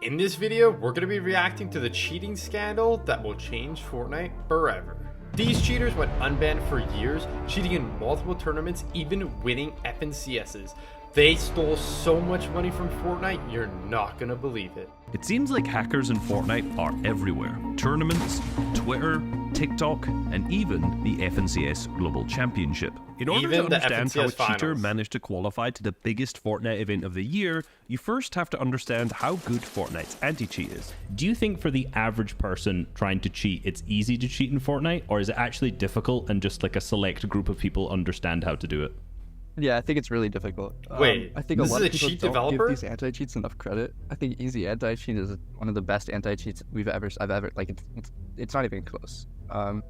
In this video, we're going to be reacting to the cheating scandal that will change Fortnite forever. These cheaters went unbanned for years, cheating in multiple tournaments, even winning FNCSs. They stole so much money from Fortnite, you're not going to believe it. It seems like hackers in Fortnite are everywhere. Tournaments, Twitter, TikTok, and even the FNCS Global Championship. In order to understand how a cheater managed to qualify to the biggest Fortnite event of the year, you first have to understand how good Fortnite's anti-cheat is. Do you think for the average person trying to cheat, it's easy to cheat in Fortnite, or is it actually difficult and just like a select group of people understand how to do it? Yeah, I think it's really difficult. Wait, I think this a lot is of a people cheat don't developer? give these anti-cheats enough credit. I think easy anti-cheat is one of the best anti-cheats I've ever like. It's not even close.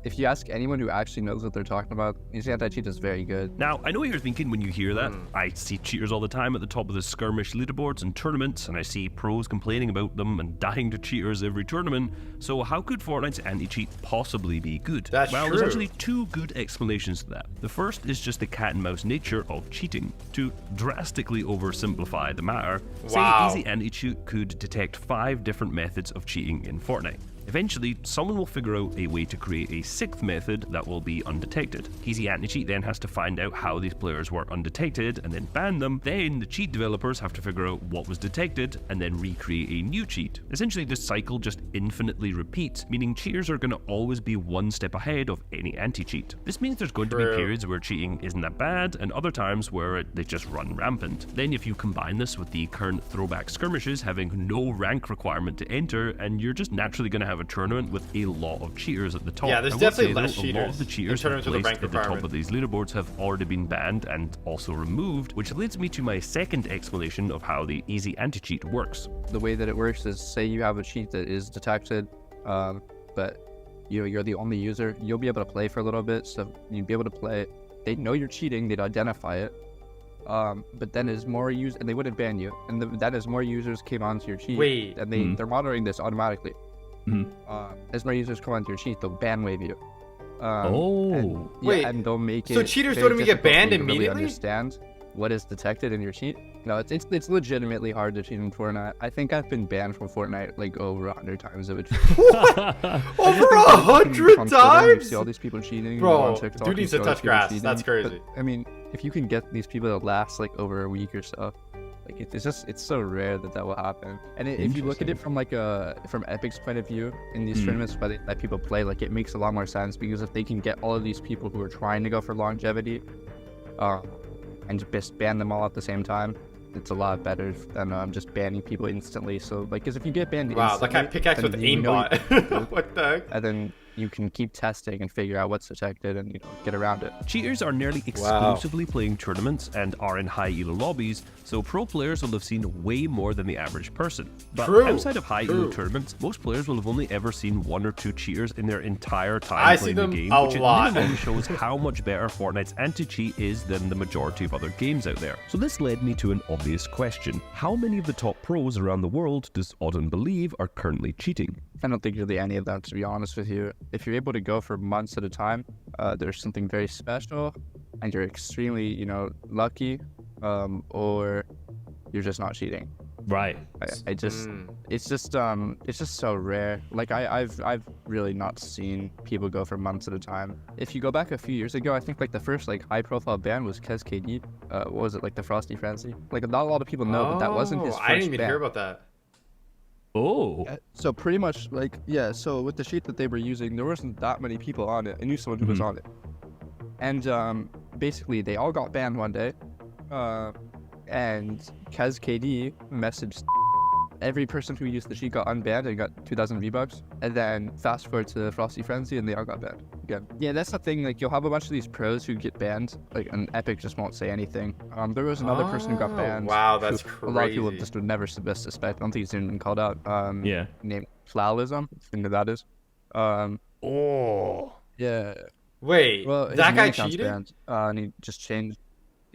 If you ask anyone who actually knows what they're talking about, easy anti-cheat is very good. Now, I know what you're thinking when you hear that. I see cheaters all the time at the top of the skirmish leaderboards and tournaments, and I see pros complaining about them and dying to cheaters every tournament. So how could Fortnite's anti-cheat possibly be good? That's well, true. There's actually two good explanations to that. The first is just the cat and mouse nature of cheating. To drastically oversimplify the matter, say easy anti-cheat could detect 5 different methods of cheating in Fortnite. Eventually, someone will figure out a way to create a 6th method that will be undetected. Easy Anti-Cheat then has to find out how these players were undetected and then ban them. Then the cheat developers have to figure out what was detected and then recreate a new cheat. Essentially, this cycle just infinitely repeats, meaning cheaters are going to always be one step ahead of any anti-cheat. This means there's going to be periods where cheating isn't that bad and other times where they just run rampant. Then if you combine this with the current throwback skirmishes having no rank requirement to enter, and you're just naturally going to have a tournament with a lot of cheaters at the top. Yeah, there's definitely less cheaters. A lot of the cheaters placed at the top of these leaderboards have already been banned and also removed, which leads me to my second explanation of how the easy anti-cheat works. The way that it works is, say you have a cheat that is detected, but you're the only user, you'll be able to play for a little bit, so you'd be able to play. They know you're cheating, they'd identify it, but then as more users, and they wouldn't ban you, and then as more users came onto your cheat, and they're monitoring this automatically. As more users come onto your cheat, they'll ban wave you. And they'll make it. So cheaters don't even get banned immediately? Really understand what is detected in your cheat. No, it's legitimately hard to cheat in Fortnite. I think I've been banned from Fortnite like over 100 times. What? Over 100 times? You see all these people cheating. Bro, on TikTok, dude needs to touch grass. That's crazy. But, I mean, if you can get these people to last like over a week or so, like it's so rare that will happen. And if you look at it from like from Epic's point of view in these tournaments where they let people play, like it makes a lot more sense, because if they can get all of these people who are trying to go for longevity, and just ban them all at the same time, it's a lot better than just banning people instantly. So like, because if you get banned instantly, like I pickaxe with Aimbot. What the heck? And then you can keep testing and figure out what's detected and get around it. Cheaters are nearly exclusively playing tournaments and are in high elo lobbies, so pro players will have seen way more than the average person. But outside of high elo tournaments, most players will have only ever seen 1 or 2 cheaters in their entire time playing the game, which at minimum shows how much better Fortnite's anti-cheat is than the majority of other games out there. So this led me to an obvious question: how many of the top pros around the world does Auden believe are currently cheating? I don't think really any of them, to be honest with you. If you're able to go for months at a time, there's something very special, and you're extremely, lucky, or you're just not cheating. Right. It's just so rare. Like I've really not seen people go for months at a time. If you go back a few years ago, I think like the first like high profile ban was KD. What was it, like the Frosty Frenzy? Like not a lot of people know, but that wasn't his first I didn't even ban. hear about that. So pretty much so with the cheat that they were using, there wasn't that many people on it. I knew someone who was on it, and basically they all got banned one day, and KD messaged every person who used the cheat got unbanned and got 2,000 V-Bucks, and then fast forward to Frosty Frenzy and they all got banned again. Yeah, that's the thing, like you'll have a bunch of these pros who get banned, like, and Epic just won't say anything. There was another person who got banned. Wow, that's crazy. A lot of people just would never suspect. I don't think he's even been called out. Named Flalism, I think that is. Yeah. Wait, well, that guy cheated? Banned, and he just changed.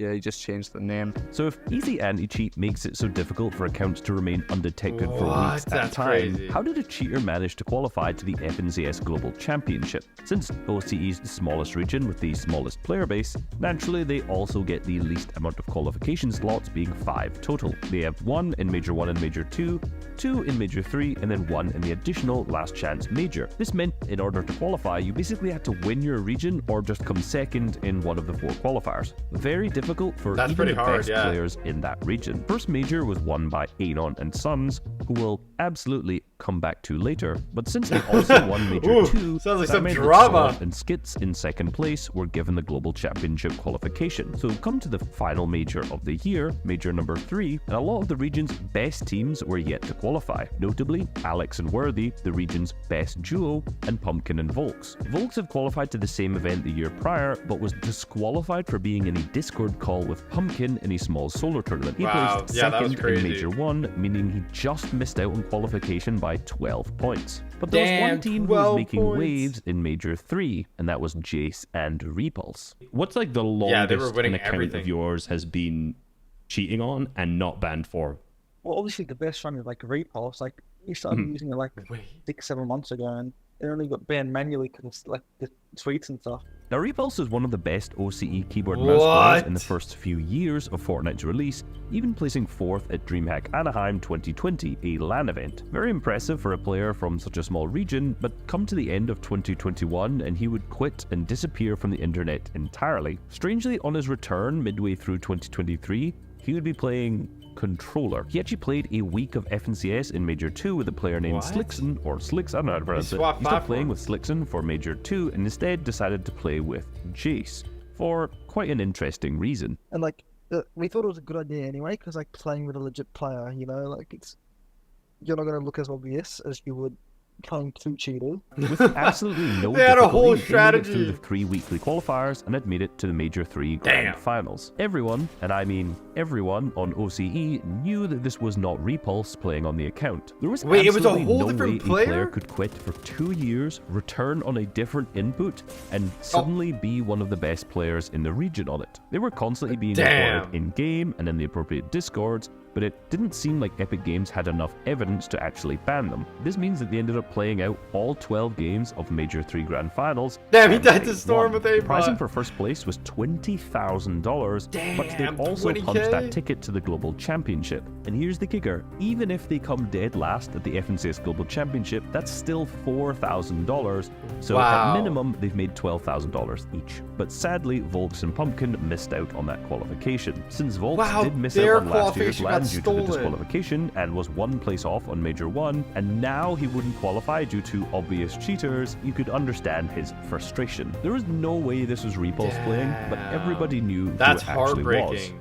Yeah, he just changed the name. So if easy anti-cheat makes it so difficult for accounts to remain undetected for What? weeks at a That's time, crazy. how did a cheater manage to qualify to the FNCS Global Championship? Since OCE's the smallest region with the smallest player base, naturally they also get the least amount of qualification slots, being 5 total. They have 1 in Major 1 and Major 2, 2 in Major 3, and then 1 in the additional Last Chance Major. This meant in order to qualify, you basically had to win your region or just come second in one of the 4 qualifiers. Very difficult for That's even pretty the hard, best yeah. players in that region. First major was won by Anon and Sons, who will absolutely come back to later, but since they also won Major Ooh, 2, sounds like that some meant that drama. Sword and Skits in second place were given the Global Championship qualification. So come to the final major of the year, Major number 3, and a lot of the region's best teams were yet to qualify, notably Alex and Worthy, the region's best duo, and Pumpkin and Volks. Volks had qualified to the same event the year prior, but was disqualified for being in a Discord call with Pumpkin in a small solo tournament. He Wow, placed yeah, that was second in crazy. Major 1, meaning he just missed out on qualification by 12 points. But there was Damn, one team who was 12 making points. waves in Major 3, and that was Jace and Repulse. What's like the Yeah, they were longest winning an account everything. of yours has been cheating on and not banned for? Well, obviously the best one is like Repulse. Like we started using it like Wait. 6-7 months ago, and it only got banned manually because like the tweets and stuff. Now, Repulse is one of the best OCE keyboard mouse players in the What? first few years of Fortnite's release, even placing 4th at DreamHack Anaheim 2020, a LAN event. Very impressive for a player from such a small region, but come to the end of 2021 and he would quit and disappear from the internet entirely. Strangely, on his return midway through 2023, he would be playing Controller. He actually played a week of FNCS in Major 2 with a player named What? Slixon, or Slix, I don't know how to pronounce it. swapped He stopped playing platforms. with Slixon for Major 2 and instead decided to play with Jace, for quite an interesting reason. And like we thought it was a good idea anyway, because like playing with a legit player, you know, like you're not gonna look as obvious as you would playing 2 cheaters. With absolutely no They had a difficulty, whole they made it strategy. through the 3 weekly qualifiers and had made it to the Major 3 Grand Damn. Finals. Everyone, and I mean everyone on OCE, knew that this was not Repulse playing on the account. There was Wait, it was a absolutely whole no different way a player player? could quit for 2 years, return on a different input, and Oh. suddenly be one of the best players in the region on it. They were constantly being Damn. reported in-game and in the appropriate discords, but it didn't seem like Epic Games had enough evidence to actually ban them. This means that they ended up playing out all 12 games of Major 3 Grand Finals. Damn, he and died to they Storm won. with The prizing Aimbot. for first place was $20,000, but they Damn, also 20K? punched that ticket to the Global Championship. And here's the kicker, even if they come dead last at the FNCS Global Championship, that's still $4,000, so Wow. at minimum they've made $12,000 each. But sadly, Volks and Pumpkin missed out on that qualification. Since Volks Wow, did miss their out on last year's qualification LAN got due to the stolen. disqualification and was 1 place off on Major 1, and now he wouldn't qualify due to obvious cheaters, you could understand his frustration. There was no way this was Repulse playing, but everybody knew That's who it actually was. heartbreaking.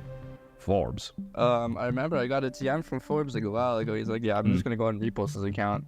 Forbes. I remember I got a TM from Forbes like a while ago. He's like, "Yeah, I'm just gonna go on Repulse's account."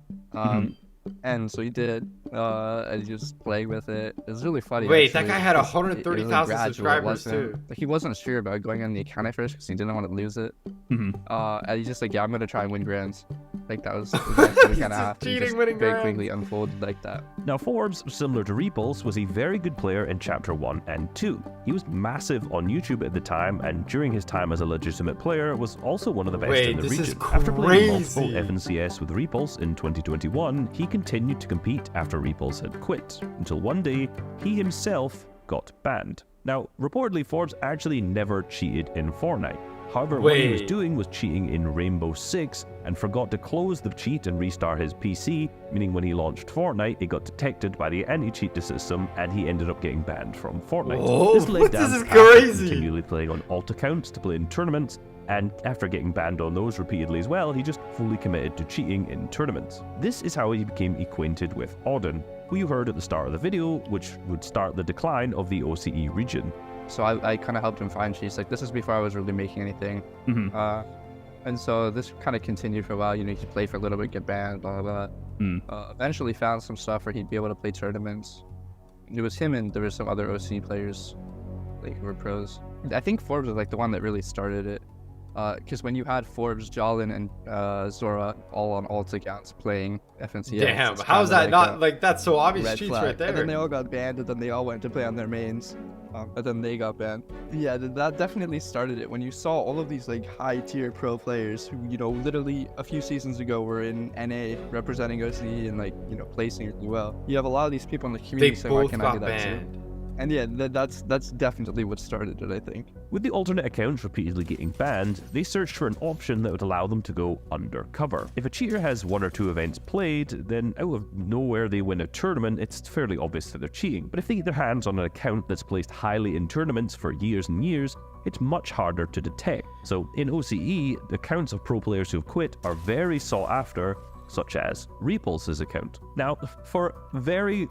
And so he did, and he was playing with it. It was really funny. Wait, that actually, guy had 'cause it was, 130,000 gradual, it subscribers wasn't- too. Like, he wasn't sure about going on the account at first because he didn't want to lose it. And he's just like, "Yeah, I'm gonna try and win grands." Like that was exactly kind of happened. cheating, Just winning very grands. quickly unfolded like that. Now, Forbes, similar to Repulse, was a very good player in Chapter 1 and 2. He was massive on YouTube at the time, and during his time as a legitimate player, was also one of the best Wait, in the this is region. After playing multiple crazy. FNCS with Repulse in 2021, he continued to compete after Repulse had quit, until one day, he himself got banned. Now, reportedly, Forbes actually never cheated in Fortnite. However, what he was Wait. doing was cheating in Rainbow Six and forgot to close the cheat and restart his PC, meaning when he launched Fortnite, it got detected by the anti-cheat system and he ended up getting banned from Fortnite. Oh, this led this Dan is to crazy. continually playing on alt accounts to play in tournaments, and after getting banned on those repeatedly as well, he just fully committed to cheating in tournaments. This is how he became acquainted with Auden, who you heard at the start of the video, which would start the decline of the OCE region. So I kind of helped him find cheats. Like, this is before I was really making anything. And so this kind of continued for a while. You know, he'd play for a little bit, get banned, blah, blah, blah. Eventually found some stuff where he'd be able to play tournaments. It was him and there were some other OC players, like, who were pros. I think Forbes was, like, the one that really started it. Because when you had Forbes, Jolin, and Zora all on alt accounts playing FNCS, Damn, how's that not like that's so obvious red cheats flag. right there? And then they all got banned, and then they all went to play on their mains, and then they got banned. Yeah, that definitely started it. When you saw all of these like high tier pro players who, you know, literally a few seasons ago were in NA representing OCE and like, you know, placing really well. You have a lot of these people in the They community saying, "Why both can't I do got that too?" banned. And yeah, that's definitely what started it, I think. With the alternate accounts repeatedly getting banned, they searched for an option that would allow them to go undercover. If a cheater has 1 or 2 events played, then out of nowhere they win a tournament, it's fairly obvious that they're cheating. But if they get their hands on an account that's placed highly in tournaments for years and years, it's much harder to detect. So in OCE, the accounts of pro players who have quit are very sought after, such as Repulse's account. Now, for very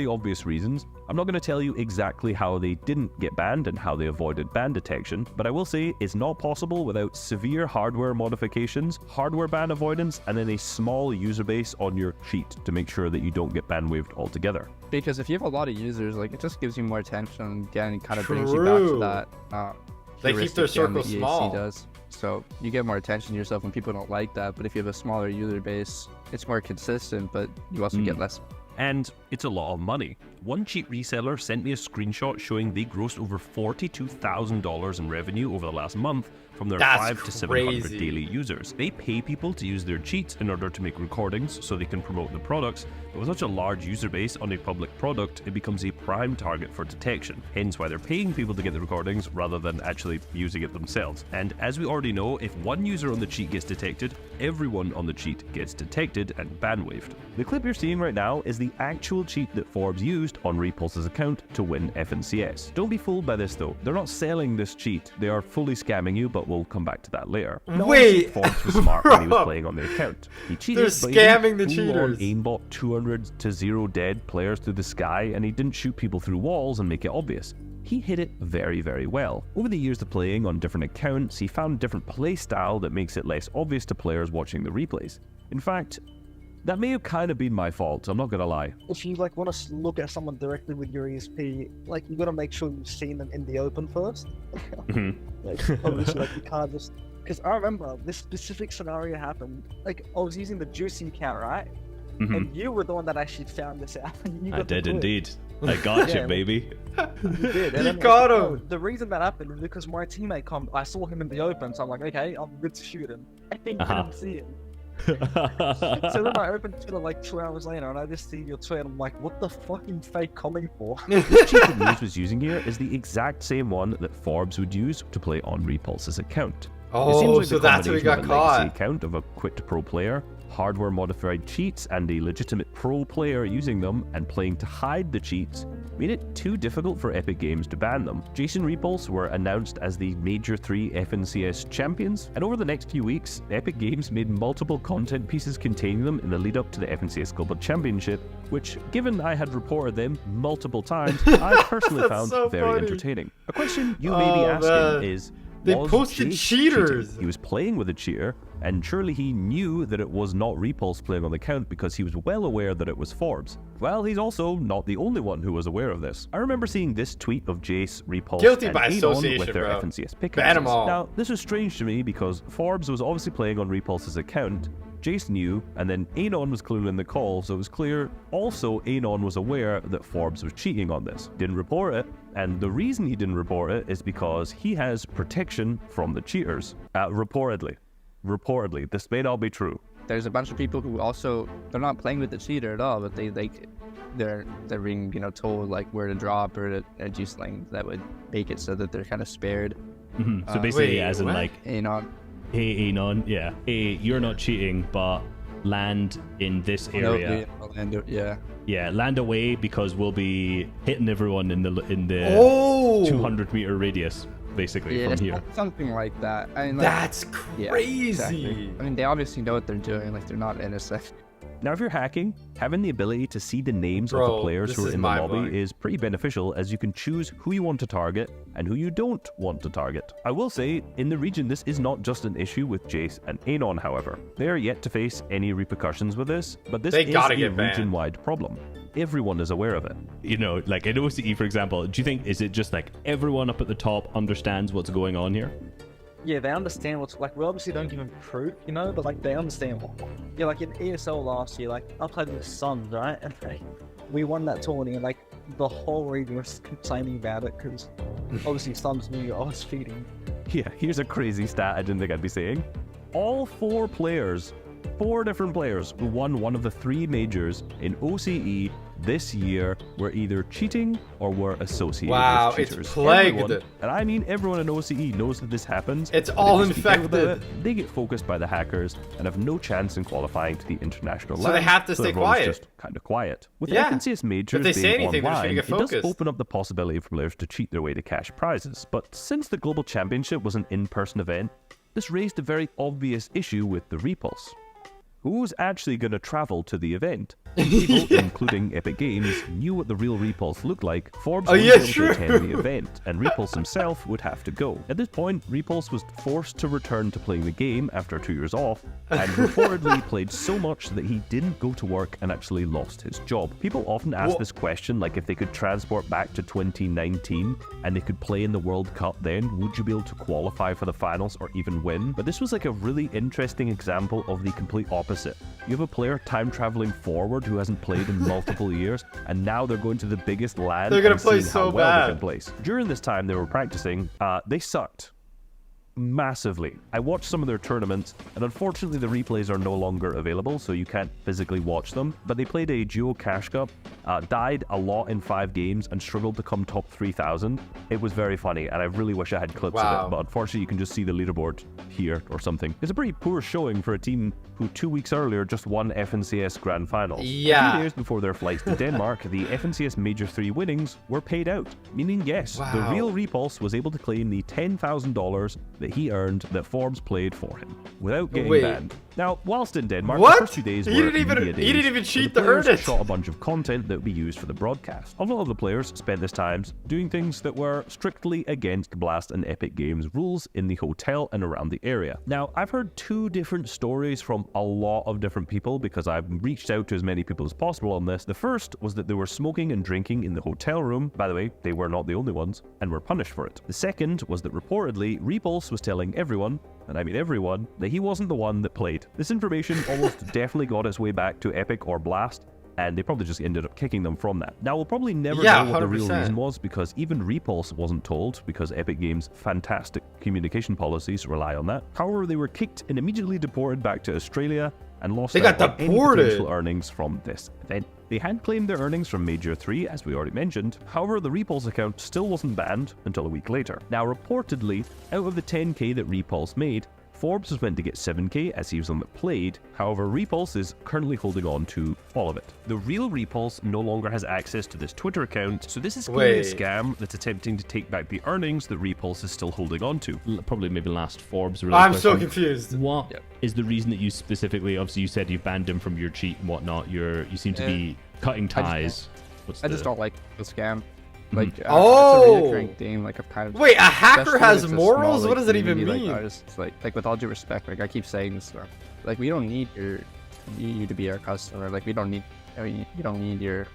obvious reasons, I'm not going to tell you exactly how they didn't get banned and how they avoided ban detection, but I will say it's not possible without severe hardware modifications, hardware ban avoidance, and then a small user base on your cheat to make sure that you don't get ban waived altogether. Because if you have a lot of users, like, it just gives you more attention, and again, it kind of brings you back to that. They keep their heuristic game circle that EAC small. does. So you get more attention to yourself when people don't like that. But if you have a smaller user base, it's more consistent, but you also get less. And it's a lot of money. One cheat reseller sent me a screenshot showing they grossed over $42,000 in revenue over the last month from their That's 500 to 700 crazy. daily users. They pay people to use their cheats in order to make recordings so they can promote the products, but with such a large user base on a public product, it becomes a prime target for detection. Hence why they're paying people to get the recordings rather than actually using it themselves. And as we already know, if one user on the cheat gets detected, everyone on the cheat gets detected and ban waived. The clip you're seeing right now is the actual cheat that Forbes used on Repulse's account to win FNCS. Don't be fooled by this though. They're not selling this cheat. They are fully scamming you, but we'll come back to that later. Wait, Forbes was smart when he was playing on the account. He cheated, They're but he didn't scamming the full-on cheaters. Aimbot 200 to 0 dead players through the sky, and he didn't shoot people through walls and make it obvious. He hit it very, very well. Over the years of playing on different accounts, he found a different play style that makes it less obvious to players watching the replays. In fact, that may have kind of been my fault, I'm not gonna lie. If you like want to look at someone directly with your ESP, like you got to make sure you've seen them in the open first. Like obviously, like you can't just. Because I remember this specific scenario happened. Like I was using the Juicy account, right? And you were the one that actually found this out. And you I got the did clip. indeed. I got Yeah, you, baby. You did. And You then, got like, him. no, the reason that happened is because my teammate I saw him in the open, so I'm like, okay, I'm good to shoot him. I think Uh-huh. didn't see him. So then I opened Twitter like 2 hours later, and I just see your tweet. I'm like, what the fucking fake coming for? The cheat that News was using here is the exact same one that Forbes would use to play on Repulse's account. It seems Oh, like so the that's how he combination got of a legacy caught. account of a quit pro player, hardware modified cheats, and a legitimate pro player using them and playing to hide the cheats made it too difficult for Epic Games to ban them. Jason Repulse were announced as the Major 3 FNCS champions, and over the next few weeks, Epic Games made multiple content pieces containing them in the lead up to the FNCS Global Championship, which, given I had reported them multiple times, I personally That's found so very funny. entertaining. A question you may be Oh, asking man. is, They was posted Jace cheaters. cheating? He was playing with a cheater, and surely he knew that it was not Repulse playing on the account because he was well aware that it was Forbes. Well, he's also not the only one who was aware of this. I remember seeing this tweet of Jace, Repulse, Guilty and by Anon association, with their bro. FNCS Ban 'em pickaxes. all. Now, this was strange to me because Forbes was obviously playing on Repulse's account, Jace knew, and then Anon was clearly in the call, so it was clear also Anon was aware that Forbes was cheating on this. Didn't report it, and the reason he didn't report it is because he has protection from the cheaters. Reportedly. This may not be true. There's a bunch of people who also, they're not playing with the cheater at all, but they're being, you know, told like where to drop or to do something that would make it so that they're kind of spared. So basically, Wait, as in what? like, Anon. hey Anon, yeah, hey, you're not cheating, but land in this area. Yeah, land away because we'll be hitting everyone in the Oh, 200-meter radius, basically, Yeah, from here. something like that. I mean, like, that's yeah, crazy. exactly. I mean, they obviously know what they're doing. Like, they're not innocent. Now, if you're hacking, having the ability to see the names of Bro, the players this who are is in the lobby mind-blowing. is pretty beneficial, as you can choose who you want to target and who you don't want to target. I will say, in the region, this is not just an issue with Jace and Anon, however. They are yet to face any repercussions with this, but this They is gotta a get banned. region-wide problem. Everyone is aware of it. You know, like in OCE, for example, do you think, is it just like everyone up at the top understands what's going on here? yeah, they understand what's like. We obviously don't give them proof, you know, but like they understand. Yeah, like in ESL last year, like I played with Suns, right, and we won that tournament, and like the whole region was complaining about it because obviously Suns knew I was feeding. Yeah, here's a crazy stat I didn't think I'd be saying. All 4 different players who won one of the 3 majors in OCE this year were either cheating or were associated with cheaters. It's plagued. Everyone, and I mean everyone in OCE knows that this happens. It's all infected. They get focused by the hackers and have no chance in qualifying to the international So level. they have to stay quiet. Just kind of quiet. With Yeah. FNCS majors If they say being anything, they're just online, gonna get it does focused. open up the possibility for players to cheat their way to cash prizes. But since the Global Championship was an in-person event, this raised a very obvious issue with the repulse. Who's actually going to travel to the event? People, including Epic Games, knew what the real Repulse looked like. Forbes wouldn't be able to attend the event, and Repulse himself would have to go. At this point, Repulse was forced to return to playing the game after 2 years off, and reportedly played so much that he didn't go to work and actually lost his job. People often ask this question, like if they could transport back to 2019 and they could play in the World Cup then, would you be able to qualify for the finals or even win? But this was like a really interesting example of the complete opposite. You have a player time traveling forward who hasn't played in multiple years, and now they're going to the biggest LAN. They're gonna and play seeing so how well bad. they can place. During this time they were practicing, they sucked massively. I watched some of their tournaments, and unfortunately the replays are no longer available, so you can't physically watch them. But they played a duo cash cup, died a lot in 5 games, and struggled to come top 3,000. It was very funny, and I really wish I had clips of it, but unfortunately you can just see the leaderboard here or something. It's a pretty poor showing for a team who 2 weeks earlier just won FNCS Grand Finals. Yeah. A few days before their flights to Denmark, the FNCS Major 3 winnings were paid out, meaning yes, the real Repulse was able to claim the $10,000 that he earned that Forbes played for him without getting banned. Now, whilst in Denmark, the first 2 days were media days. He didn't even cheat the to earn players it. shot a bunch of content that would be used for the broadcast. A lot of the players spent this time doing things that were strictly against Blast and Epic Games rules in the hotel and around the area. Now, I've heard 2 different stories from a lot of different people because I've reached out to as many people as possible on this. The first was that they were smoking and drinking in the hotel room. By the way, they were not the only ones and were punished for it. The second was that reportedly Repulse was telling everyone, and I mean everyone, that he wasn't the one that played. This information almost definitely got its way back to Epic or Blast, and they probably just ended up kicking them from that. Now, we'll probably never know what the real reason was, because even Repulse wasn't told, because Epic Games' fantastic communication policies rely on that. However, they were kicked and immediately deported back to Australia and lost any potential earnings from this event. They had claimed their earnings from Major 3, as we already mentioned. However, the Repulse account still wasn't banned until a week later. Now, reportedly, out of the 10k that Repulse made, Forbes was meant to get 7k as he was on the played. However, Repulse is currently holding on to all of it. The real Repulse no longer has access to this Twitter account, so this is clearly a scam that's attempting to take back the earnings that Repulse is still holding on to. Probably maybe last Forbes. Really I'm so confused. What is the reason that you specifically, obviously you said you've banned him from your cheat and whatnot, you seem to be cutting ties. I just don't like the scam. Like, it's a reoccurring theme, like, Wait, a hacker has morals? What does it even mean? Like, with all due respect, like, I keep saying this stuff. Like, we don't need you to be our customer. Like, we don't need, you don't need your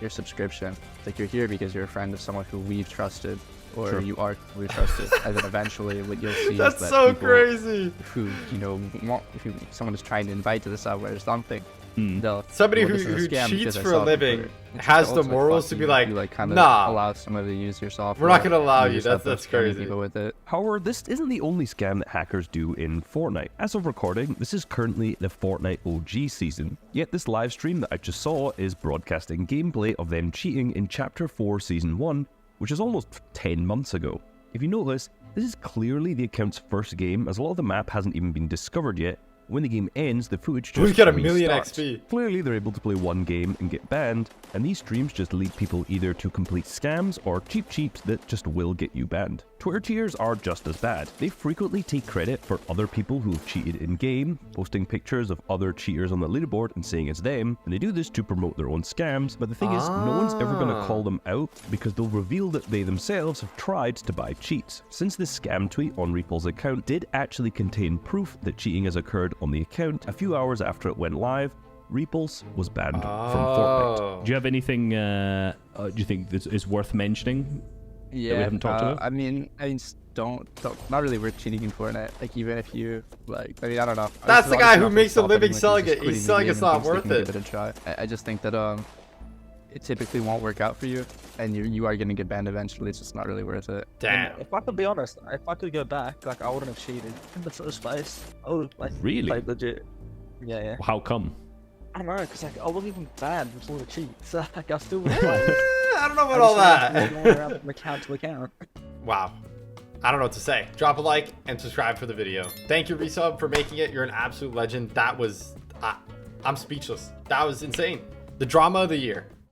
subscription. Like, you're here because you're a friend of someone who we've trusted, or you are who we trusted. And then eventually, what you'll see is that so crazy. Who, you know, if someone is trying to invite to the subway or something. Somebody who cheats for a living has the morals to be like, nah, allow someone to use your software. We're not going to allow you. That's crazy. With it. However, this isn't the only scam that hackers do in Fortnite. As of recording, this is currently the Fortnite OG season. Yet this live stream that I just saw is broadcasting gameplay of them cheating in Chapter 4 Season 1, which is almost 10 months ago. If you notice, this is clearly the account's first game, as a lot of the map hasn't even been discovered yet. When the game ends, the footage just got a million XP. Clearly, they're able to play one game and get banned, and these streams just lead people either to complete scams or cheap cheats that just will get you banned. Twitter cheaters are just as bad. They frequently take credit for other people who've cheated in-game, posting pictures of other cheaters on the leaderboard and saying it's them, and they do this to promote their own scams, but the thing is, no one's ever going to call them out because they'll reveal that they themselves have tried to buy cheats. Since this scam tweet on Repulse's account did actually contain proof that cheating has occurred on the account, a few hours after it went live, Repulse was banned from Fortnite. Do you have anything, do you think is worth mentioning? Yeah, we haven't talked about? I mean, don't, not really worth cheating in Fortnite. Like, even if you, like, I mean, I don't know. That's This the is guy obviously who not makes a gonna stop living anyone selling from it. just He's quitting selling the it's game and not thinks they worth can it. give a try. I just think that it typically won't work out for you, and you are gonna get banned eventually. It's just not really worth it. Damn. If I could be honest, if I could go back, like I wouldn't have cheated in the first place. I would have like Really? played legit. Yeah, yeah. How come? I don't know, because like I wasn't even banned before the cheat, so like I still was Eh, playing. I don't know I about all just that. going around from account to account. Wow. I don't know what to say. Drop a like and subscribe for the video. Thank you, Resub, for making it. You're an absolute legend. That was... I'm speechless. That was insane. The drama of the year.